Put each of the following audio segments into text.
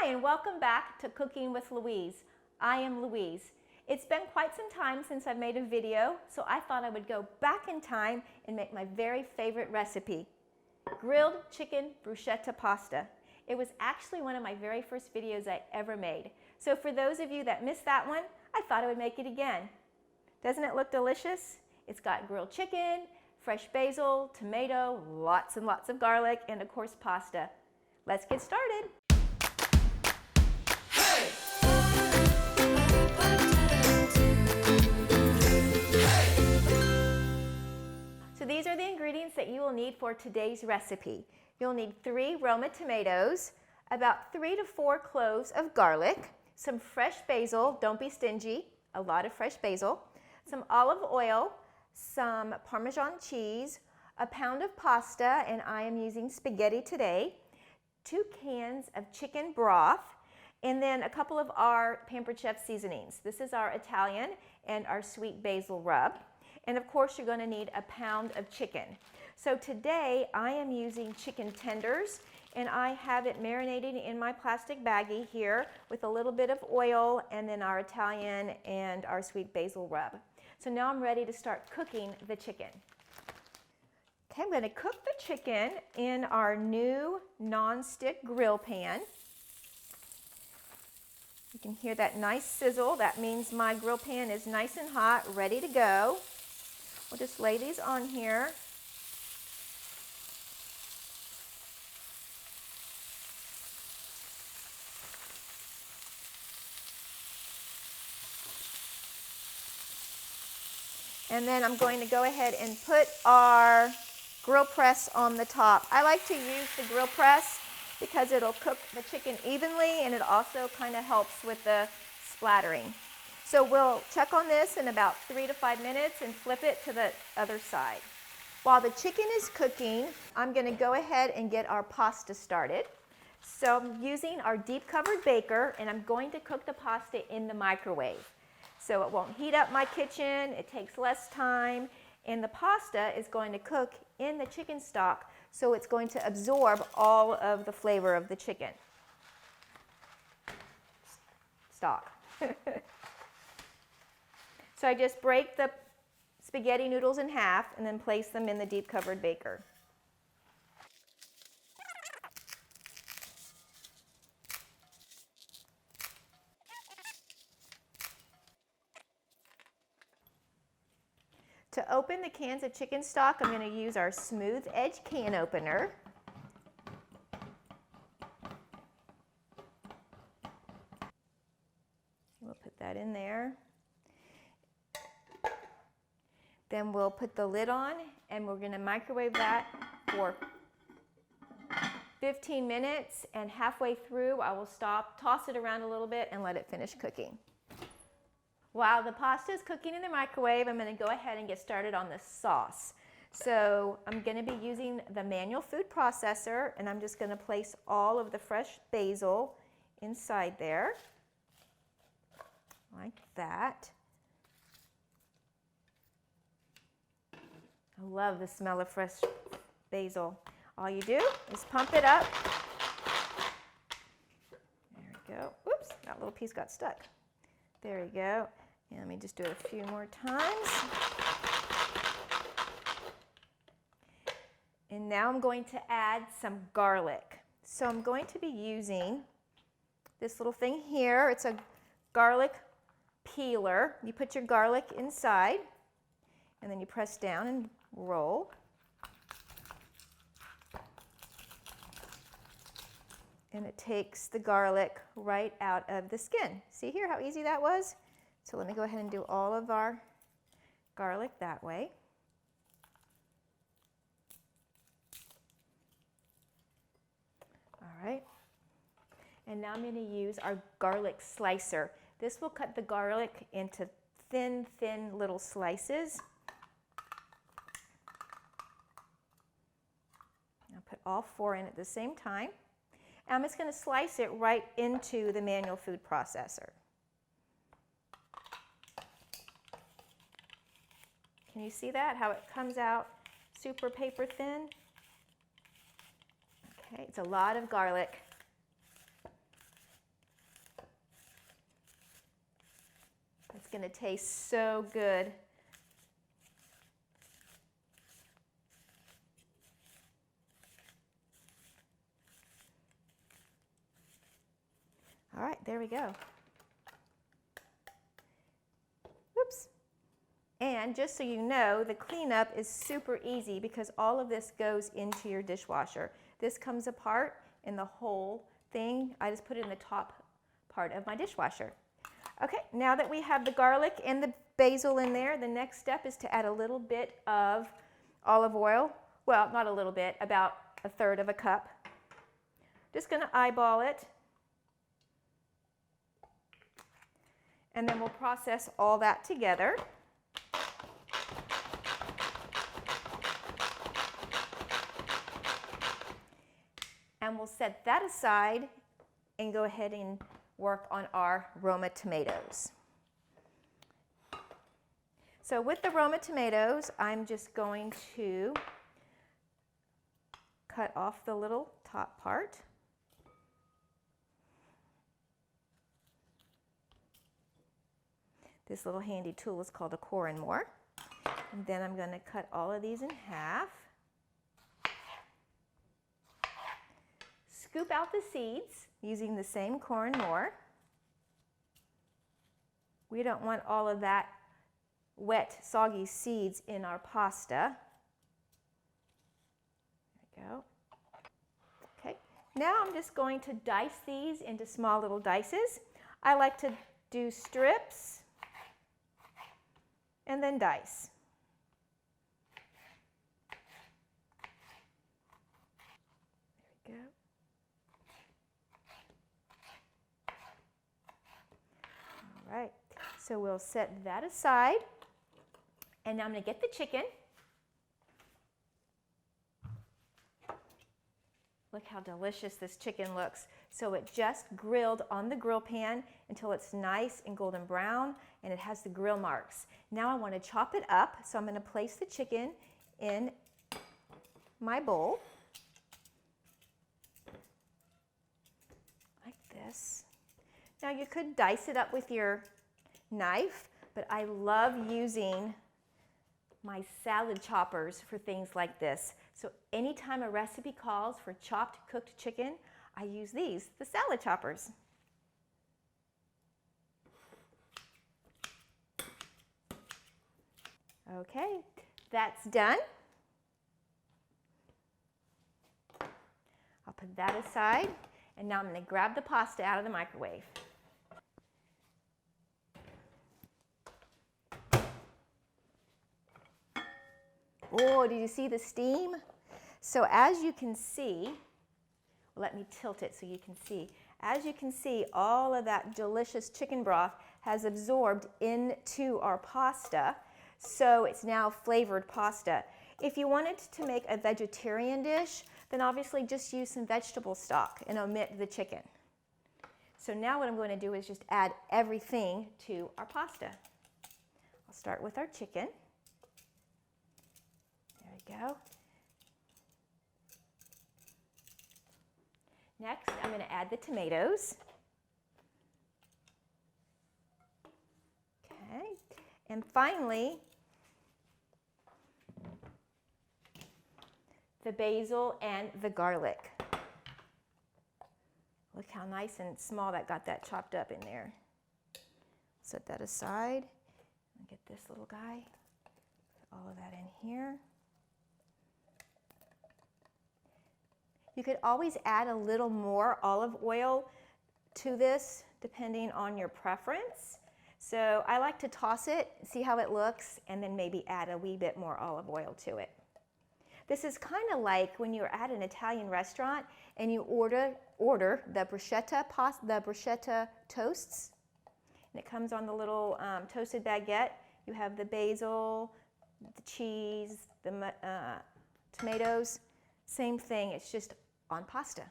Hi, and welcome back to Cooking with Louise. I am Louise. It's been quite some time since I've made a video, so I thought I would go back in time and make my very favorite recipe, grilled chicken bruschetta pasta. It was actually one of my very first videos I ever made. So for those of you that missed that one, I thought I would make it again. Doesn't it look delicious? It's got grilled chicken, fresh basil, tomato, lots and lots of garlic, and of course pasta. Let's get started. So these are the ingredients that you will need for today's recipe. You'll need 3 Roma tomatoes, about 3 to 4 cloves of garlic, some fresh basil, don't be stingy, a lot of fresh basil, some olive oil, some Parmesan cheese, a pound of pasta, and I am using spaghetti today, 2 cans of chicken broth, and then a couple of our Pampered Chef seasonings. This is our Italian and our sweet basil rub. And of course, you're going to need a pound of chicken. So today, I am using chicken tenders, and I have it marinated in my plastic baggie here with a little bit of oil and then our Italian and our sweet basil rub. So now I'm ready to start cooking the chicken. Okay, I'm going to cook the chicken in our new non-stick grill pan. You can hear that nice sizzle. That means my grill pan is nice and hot, ready to go. We'll just lay these on here. And then I'm going to go ahead and put our grill press on the top. I like to use the grill press because it'll cook the chicken evenly, and it also kind of helps with the splattering. So we'll check on this in about 3 to 5 minutes and flip it to the other side. While the chicken is cooking, I'm going to go ahead and get our pasta started. So I'm using our deep covered baker, and I'm going to cook the pasta in the microwave. So it won't heat up my kitchen, it takes less time, and the pasta is going to cook in the chicken stock, so it's going to absorb all of the flavor of the chicken stock. So I just break the spaghetti noodles in half and then place them in the deep covered baker. To open the cans of chicken stock, I'm going to use our smooth edge can opener. We'll put that in there. Then we'll put the lid on, and we're going to microwave that for 15 minutes, and halfway through I will stop, toss it around a little bit, and let it finish cooking. While the pasta is cooking in the microwave, I'm going to go ahead and get started on the sauce. So I'm going to be using the manual food processor, and I'm just going to place all of the fresh basil inside there, like that. I love the smell of fresh basil. All you do is pump it up. There we go. Oops, that little piece got stuck. There we go. And let me just do it a few more times. And now I'm going to add some garlic. So I'm going to be using this little thing here. It's a garlic peeler. You put your garlic inside, and then you press down and roll. And it takes the garlic right out of the skin. See here how easy that was? So let me go ahead and do all of our garlic that way. All right. And now I'm going to use our garlic slicer. This will cut the garlic into thin, thin little slices. I'll put all 4 in at the same time. And I'm just going to slice it right into the manual food processor. Can you see that? How it comes out super paper thin? Okay, it's a lot of garlic. It's going to taste so good. All right, there we go. Whoops. And just so you know, the cleanup is super easy because all of this goes into your dishwasher. This comes apart and the whole thing, I just put it in the top part of my dishwasher. Okay, now that we have the garlic and the basil in there, the next step is to add a little bit of olive oil. Well, not a little bit, about 1/3 of a cup. Just going to eyeball it. And then we'll process all that together. And we'll set that aside and go ahead and work on our Roma tomatoes. So with the Roma tomatoes, I'm just going to cut off the little top part. This little handy tool is called a core and more. And then I'm going to cut all of these in half. Scoop out the seeds using the same core and more. We don't want all of that wet, soggy seeds in our pasta. There we go. Okay, now I'm just going to dice these into small little dices. I like to do strips and then dice. There we go. All right, so we'll set that aside. And now I'm going to get the chicken. Look how delicious this chicken looks. So it just grilled on the grill pan until it's nice and golden brown and it has the grill marks. Now I want to chop it up, so I'm going to place the chicken in my bowl. Like this. Now you could dice it up with your knife, but I love using my salad choppers for things like this. So anytime a recipe calls for chopped cooked chicken, I use these, the salad choppers. Okay, that's done. I'll put that aside, and now I'm going to grab the pasta out of the microwave. Oh, did you see the steam? So as you can see, let me tilt it so you can see. As you can see, all of that delicious chicken broth has absorbed into our pasta, so it's now flavored pasta. If you wanted to make a vegetarian dish, then obviously just use some vegetable stock and omit the chicken. So now what I'm going to do is just add everything to our pasta. I'll start with our chicken. There we go. Next, I'm going to add the tomatoes. Okay. And finally, the basil and the garlic. Look how nice and small that got that chopped up in there. Set that aside. And get this little guy. Put all of that in here. You could always add a little more olive oil to this depending on your preference. So I like to toss it, see how it looks, and then maybe add a wee bit more olive oil to it. This is kind of like when you're at an Italian restaurant and you order the bruschetta pasta, the bruschetta toasts, and it comes on the little toasted baguette. You have the basil, the cheese, the tomatoes. Same thing, it's just on pasta.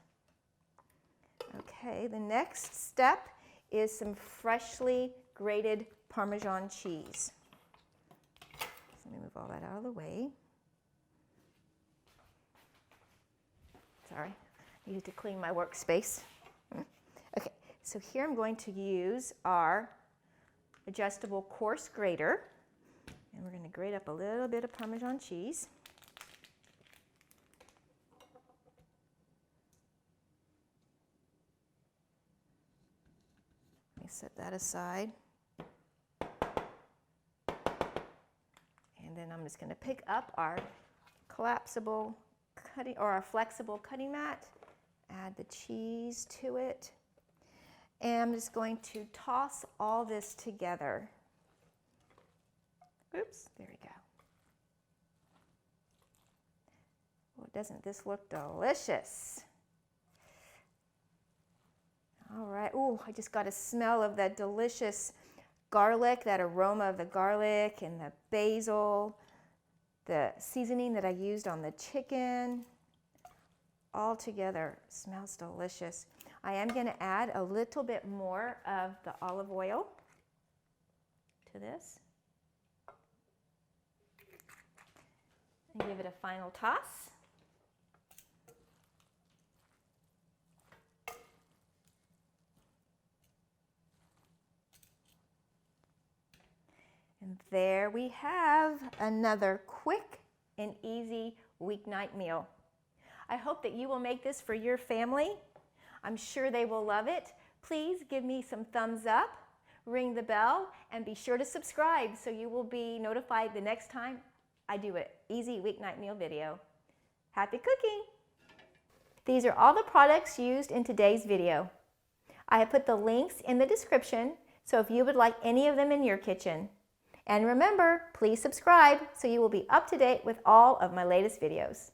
Okay, the next step is some freshly grated Parmesan cheese. So let me move all that out of the way. Sorry, I needed to clean my workspace. Okay, so here I'm going to use our adjustable coarse grater. And we're going to grate up a little bit of Parmesan cheese. Let me set that aside. And then I'm just going to pick up our collapsible cutting, or our flexible cutting mat, add the cheese to it, and I'm just going to toss all this together. Oops, there we go. Well, doesn't this look delicious? All right, ooh, I just got a smell of that delicious garlic, that aroma of the garlic and the basil, the seasoning that I used on the chicken. All together smells delicious. I am going to add a little bit more of the olive oil to this and give it a final toss. And there we have another quick and easy weeknight meal. I hope that you will make this for your family. I'm sure they will love it. Please give me some thumbs up, ring the bell, and be sure to subscribe so you will be notified the next time I do an easy weeknight meal video. Happy cooking! These are all the products used in today's video. I have put the links in the description, so if you would like any of them in your kitchen. And remember, please subscribe so you will be up to date with all of my latest videos.